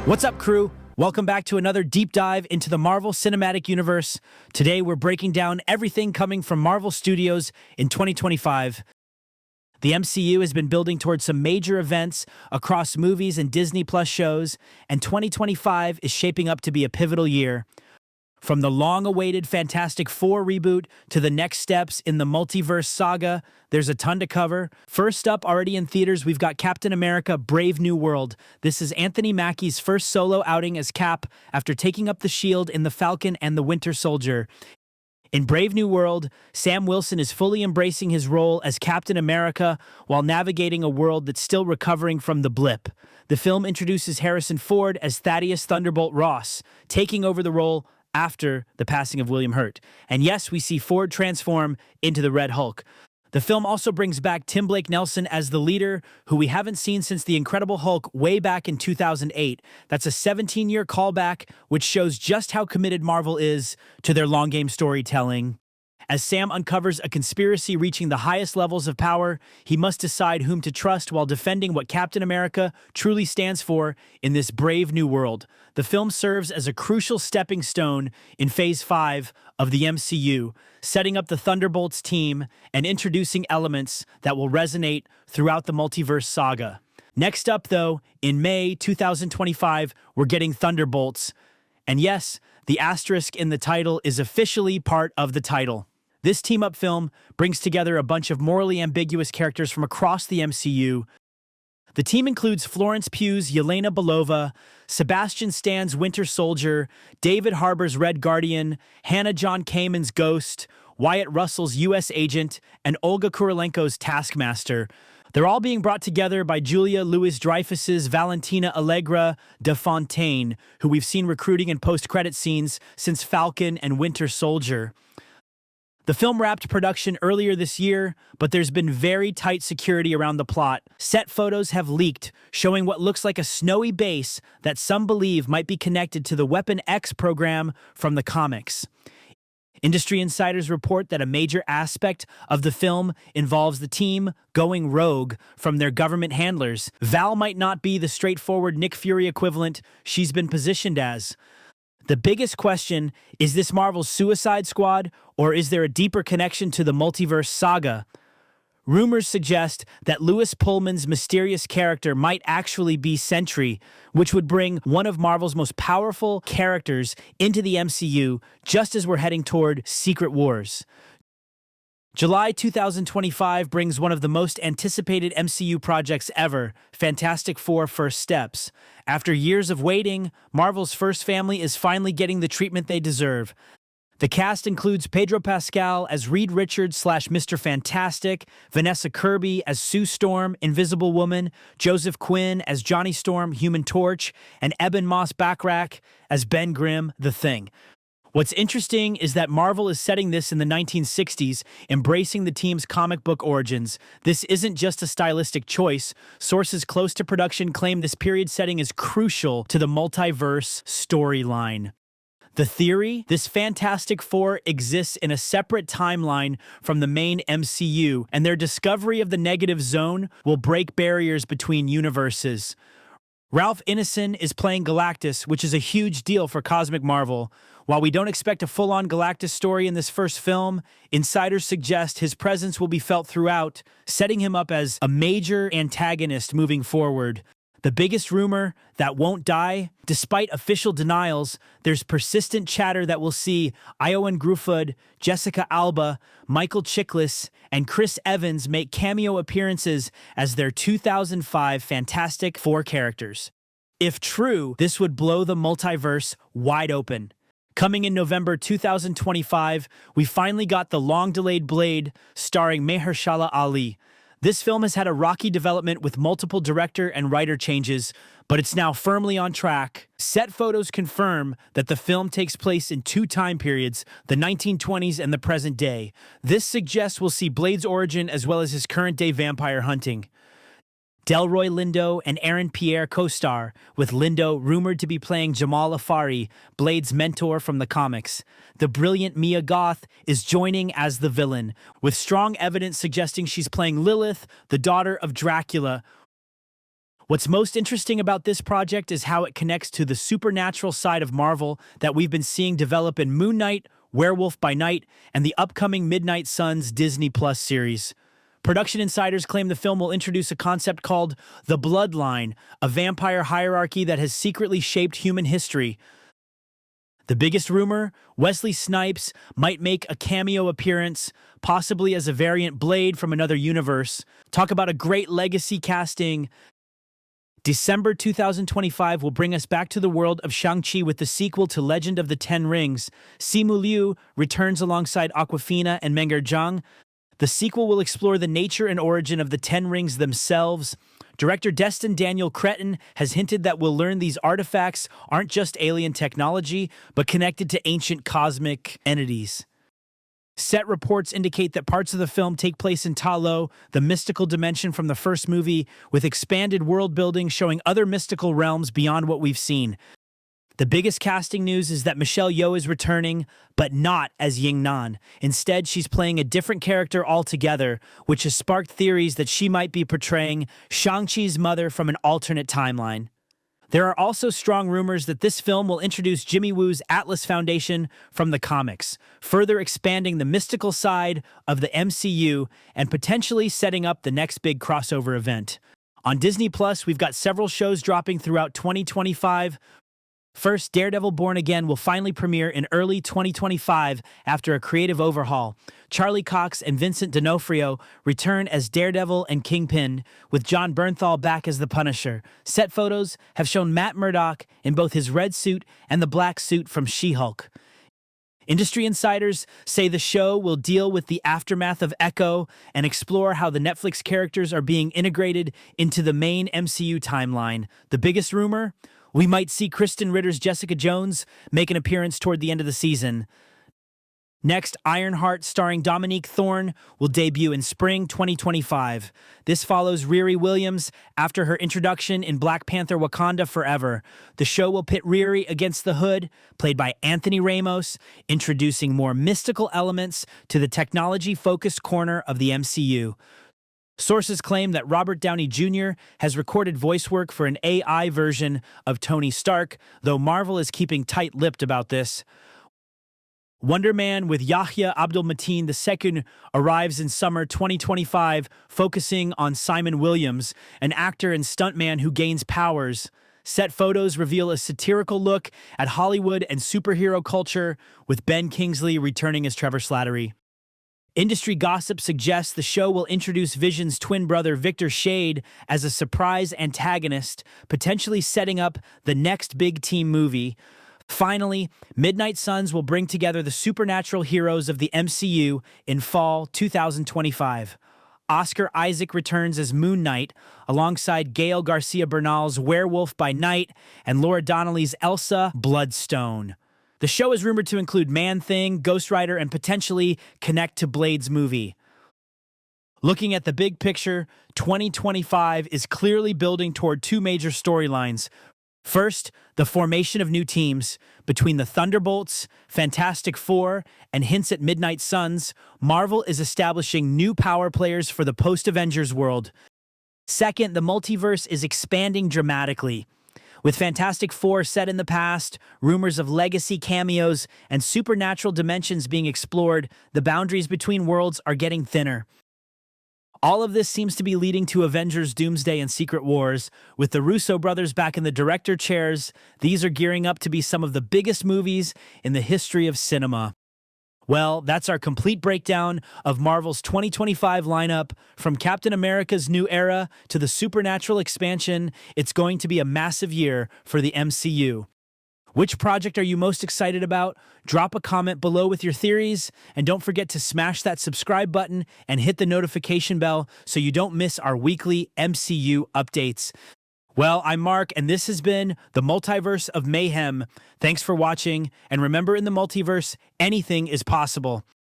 What's up, crew? Welcome back to another deep dive into the Marvel Cinematic Universe. Today, we're breaking down everything coming from Marvel Studios in 2025. The MCU has been building towards some major events across movies and Disney Plus shows, and 2025 is shaping up to be a pivotal year. From the long-awaited Fantastic Four reboot to the next steps in the Multiverse saga, there's a ton to cover. First up, already in theaters, we've got Captain America: Brave New World. This is Anthony Mackie's first solo outing as Cap after taking up the shield in The Falcon and the Winter Soldier. In Brave New World, Sam Wilson is fully embracing his role as Captain America while navigating a world that's still recovering from the blip. The film introduces Harrison Ford as Thaddeus Thunderbolt Ross, taking over the role after the passing of William Hurt. And yes, we see Ford transform into the Red Hulk. The film also brings back Tim Blake Nelson as the leader, who we haven't seen since The Incredible Hulk way back in 2008. That's a 17-year callback, which shows just how committed Marvel is to their long-game storytelling. As Sam uncovers a conspiracy reaching the highest levels of power, he must decide whom to trust while defending what Captain America truly stands for in this brave new world. The film serves as a crucial stepping stone in Phase 5 of the MCU, setting up the Thunderbolts team and introducing elements that will resonate throughout the Multiverse saga. Next up, though, in May 2025, we're getting Thunderbolts. And yes, the asterisk in the title is officially part of the title. This team-up film brings together a bunch of morally ambiguous characters from across the MCU. The team includes Florence Pugh's Yelena Belova, Sebastian Stan's Winter Soldier, David Harbour's Red Guardian, Hannah John Kamen's Ghost, Wyatt Russell's U.S. Agent, and Olga Kurylenko's Taskmaster. They're all being brought together by Julia Louis-Dreyfus's Valentina Allegra de Fontaine, who we've seen recruiting in post-credit scenes since Falcon and Winter Soldier. The film wrapped production earlier this year, but there's been very tight security around the plot. Set photos have leaked, showing what looks like a snowy base that some believe might be connected to the Weapon X program from the comics. Industry insiders report that a major aspect of the film involves the team going rogue from their government handlers. Val might not be the straightforward Nick Fury equivalent she's been positioned as. The biggest question, is this Marvel's Suicide Squad, or is there a deeper connection to the Multiverse saga? Rumors suggest that Lewis Pullman's mysterious character might actually be Sentry, which would bring one of Marvel's most powerful characters into the MCU just as we're heading toward Secret Wars. July 2025 brings one of the most anticipated MCU projects ever, Fantastic Four: First Steps. After years of waiting, Marvel's first family is finally getting the treatment they deserve. The cast includes Pedro Pascal as Reed Richards / Mr. Fantastic, Vanessa Kirby as Sue Storm, Invisible Woman, Joseph Quinn as Johnny Storm, Human Torch, and Eben Moss-Backrack as Ben Grimm, The Thing. What's interesting is that Marvel is setting this in the 1960s, embracing the team's comic book origins. This isn't just a stylistic choice. Sources close to production claim this period setting is crucial to the multiverse storyline. The theory? This Fantastic Four exists in a separate timeline from the main MCU, and their discovery of the negative zone will break barriers between universes. Ralph Ineson is playing Galactus, which is a huge deal for Cosmic Marvel. While we don't expect a full-on Galactus story in this first film, insiders suggest his presence will be felt throughout, setting him up as a major antagonist moving forward. The biggest rumor that won't die, despite official denials, there's persistent chatter that we'll see Ioan Gruffudd, Jessica Alba, Michael Chiklis, and Chris Evans make cameo appearances as their 2005 Fantastic Four characters. If true, this would blow the multiverse wide open. Coming in November 2025, we finally got the long-delayed Blade starring Mahershala Ali. This film has had a rocky development with multiple director and writer changes, but it's now firmly on track. Set photos confirm that the film takes place in two time periods, the 1920s and the present day. This suggests we'll see Blade's origin as well as his current-day vampire hunting. Delroy Lindo and Aaron Pierre co-star, with Lindo rumored to be playing Jamal Afari, Blade's mentor from the comics. The brilliant Mia Goth is joining as the villain, with strong evidence suggesting she's playing Lilith, the daughter of Dracula. What's most interesting about this project is how it connects to the supernatural side of Marvel that we've been seeing develop in Moon Knight, Werewolf by Night, and the upcoming Midnight Suns Disney Plus series. Production insiders claim the film will introduce a concept called the Bloodline, a vampire hierarchy that has secretly shaped human history. The biggest rumor, Wesley Snipes might make a cameo appearance, possibly as a variant Blade from another universe. Talk about a great legacy casting. December 2025 will bring us back to the world of Shang-Chi with the sequel to Legend of the Ten Rings. Simu Liu returns alongside Awkwafina and Menger Zhang. The sequel will explore the nature and origin of the Ten Rings themselves. Director Destin Daniel Cretton has hinted that we'll learn these artifacts aren't just alien technology, but connected to ancient cosmic entities. Set reports indicate that parts of the film take place in Ta Lo, the mystical dimension from the first movie, with expanded world building showing other mystical realms beyond what we've seen. The biggest casting news is that Michelle Yeoh is returning, but not as Ying-Nan. Instead, she's playing a different character altogether, which has sparked theories that she might be portraying Shang-Chi's mother from an alternate timeline. There are also strong rumors that this film will introduce Jimmy Woo's Atlas Foundation from the comics, further expanding the mystical side of the MCU and potentially setting up the next big crossover event. On Disney Plus, we've got several shows dropping throughout 2025. First, Daredevil Born Again will finally premiere in early 2025 after a creative overhaul. Charlie Cox and Vincent D'Onofrio return as Daredevil and Kingpin, with John Bernthal back as the Punisher. Set photos have shown Matt Murdock in both his red suit and the black suit from She-Hulk. Industry insiders say the show will deal with the aftermath of Echo and explore how the Netflix characters are being integrated into the main MCU timeline. The biggest rumor? We might see Kristen Ritter's Jessica Jones make an appearance toward the end of the season. Next, Ironheart, starring Dominique Thorne, will debut in spring 2025. This follows Riri Williams after her introduction in Black Panther: Wakanda Forever. The show will pit Riri against the Hood, played by Anthony Ramos, introducing more mystical elements to the technology-focused corner of the MCU. Sources claim that Robert Downey Jr. has recorded voice work for an AI version of Tony Stark, though Marvel is keeping tight-lipped about this. Wonder Man with Yahya Abdul-Mateen II arrives in summer 2025, focusing on Simon Williams, an actor and stuntman who gains powers. Set photos reveal a satirical look at Hollywood and superhero culture, with Ben Kingsley returning as Trevor Slattery. Industry gossip suggests the show will introduce Vision's twin brother Victor Shade as a surprise antagonist, potentially setting up the next big team movie. Finally, Midnight Suns will bring together the supernatural heroes of the MCU in fall 2025. Oscar Isaac returns as Moon Knight, alongside Gael Garcia Bernal's Werewolf by Night and Laura Donnelly's Elsa Bloodstone. The show is rumored to include Man-Thing, Ghost Rider, and potentially connect to Blade's movie. Looking at the big picture, 2025 is clearly building toward two major storylines. First, the formation of new teams. Between the Thunderbolts, Fantastic Four, and hints at Midnight Suns, Marvel is establishing new power players for the post-Avengers world. Second, the multiverse is expanding dramatically. With Fantastic Four set in the past, rumors of legacy cameos, and supernatural dimensions being explored, the boundaries between worlds are getting thinner. All of this seems to be leading to Avengers: Doomsday and Secret Wars. With the Russo brothers back in the director chairs, these are gearing up to be some of the biggest movies in the history of cinema. Well, that's our complete breakdown of Marvel's 2025 lineup. From Captain America's New Era to the supernatural expansion, it's going to be a massive year for the MCU. Which project are you most excited about? Drop a comment below with your theories, and don't forget to smash that subscribe button and hit the notification bell so you don't miss our weekly MCU updates. Well, I'm Mark, and this has been the Multiverse of Mayhem. Thanks for watching, and remember, in the multiverse, anything is possible.